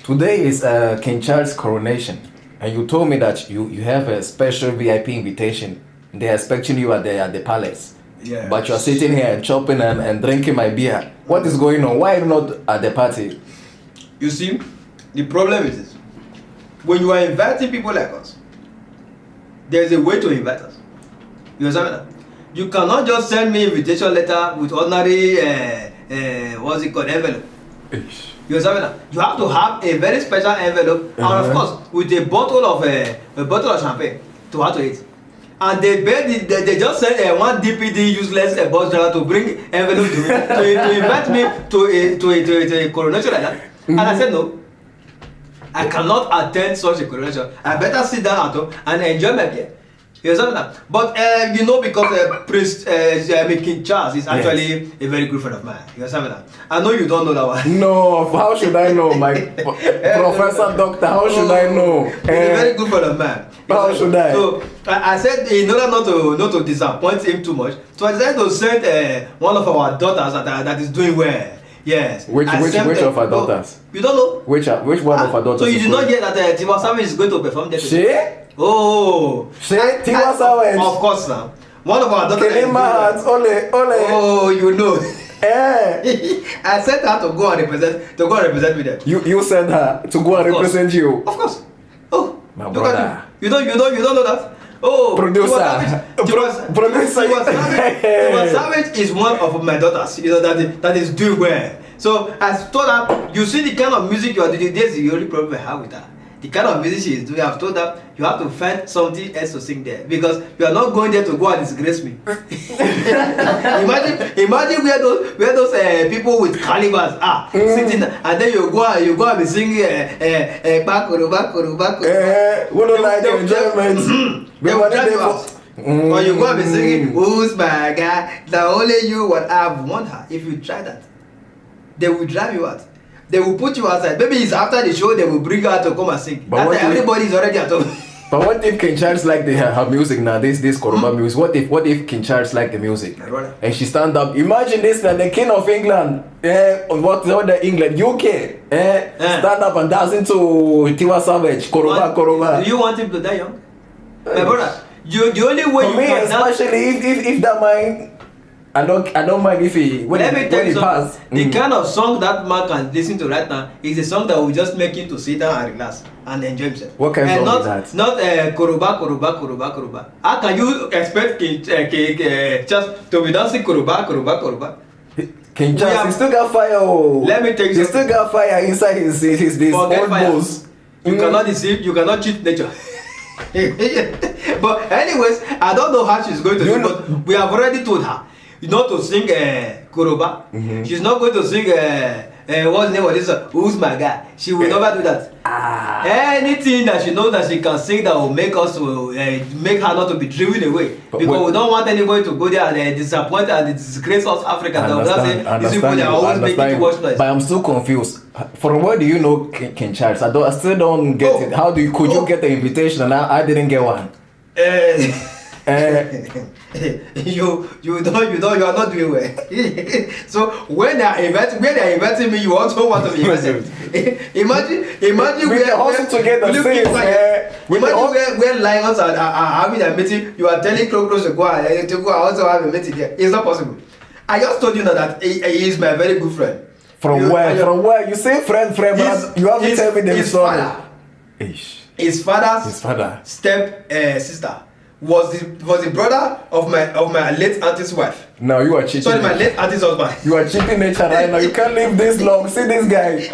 Today is King Charles' coronation, and you told me that you have a special VIP invitation. They're expecting you at the palace. Yeah. But you're sitting here and chopping and drinking my beer. What is going on? Why are you not at the party? You see, the problem is this. When you are inviting people like us, there's a way to invite us. You understand that? You cannot just send me invitation letter with ordinary what's it called, envelope. You understand that? You have to have a very special envelope, and of course with a bottle of champagne to add to it. And they just send one DPD useless bus driver to bring envelope to me to invite me to a coronation like that. And I said no. I cannot attend such a coronation. I better sit down at home and enjoy my beer. You understand that? But you know, because King Charles is actually a very good friend of mine. You understand that? I know you don't know that one. No, how should I know, my professor, doctor? How should I know? He's a very good friend of mine. How should I? So I said, in order not to disappoint him too much, so I decided to send one of our daughters that is doing well. Yes. Which of our daughters? You don't know? Which one of our daughters? So you did not hear that TIWA Savage is going to perform there? She? Oh. TIWA Savage. Of course now. One of our daughters. Ole. Oh, you know. Eh. I sent her to go and represent me there. You sent her to go and represent you. Of course. Oh. My brother. You don't know that? Oh, producer. TIWA Savage is one of my daughters, you know, that is doing well. So I told her, you see the kind of music you are doing, this is the only problem I have with her. The kind of music she is doing, I've told her you have to find something else to sing there, because you are not going there to go and disgrace me. imagine where those people with calibers are sitting, and then you go and be singing we don't like the enjoyment. They will drive you out. Or you go and be singing, who's my guy? The only you what I've warned her. If you try that, they will drive you out. They will put you outside. Maybe it's after the show they will bring her to come and sing. But everybody is already at home. But what if King Charles like her music now? This Koroba music. What if King Charles like the music? And she stand up. Imagine this man, the King of England. What the England? UK. Stand up and dance into TIWA Savage. Koroba. Do you want him to die young? My brother, the only way for you me, can especially if that man, I don't mind if he when he pass. The kind of song that man can listen to right now is a song that will just make him to sit down and relax and enjoy himself. What kind of song is that? Not Koroba. How can you expect King just to be dancing Koroba? King Charles, he still got fire. Oh. Let me tell you, he still got fire inside his old bones. You cannot deceive. You cannot cheat nature. But anyways, I don't know how she's going to do, but we have already told her not to sing Koroba. She's not going to sing what's the name of this? Who's my guy? She will never do that. Anything that she knows that she can sing that will make us make her not to be driven away, because we don't want anybody to go there and disappoint and disgrace us Africans. These people they are always making too much noise. But I'm still confused. From where do you know King Charles? I still don't get it. How could you get the invitation and I didn't get one? You are not doing well. So when they are inviting me, you also want to be invited. Imagine we can also together. Imagine where lions are having a meeting, you are telling Crocus to go also have a meeting there. It's not possible. I just told you now that he is my very good friend. From where? You say friend, but you have to tell me the story. His father's step sister was the brother of my late auntie's wife. Now you are cheating. Sorry, my late auntie's husband. You are cheating nature right now. You can't live this long. See this guy.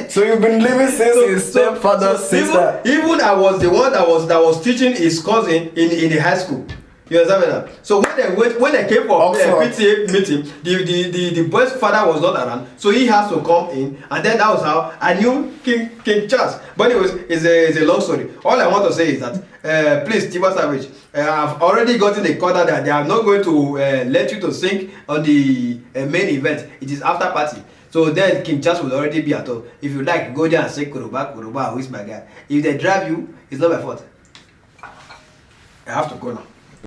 So you've been living since his stepfather's sister. Even I was the one that was teaching his cousin in the high school. You understand that? So when they came for PTA meeting, the boy's father was not around, so he has to come in, and then that was how I knew King Charles. But anyways, it's a long story. All I want to say is that please, TIWA Savage, I've already gotten a call that they are not going to let you to sing on the main event. It is after party. So then King Charles will already be at home. If you like, go there and sing Koroba, who is my guy. If they drive you, it's not my fault. I have to go now.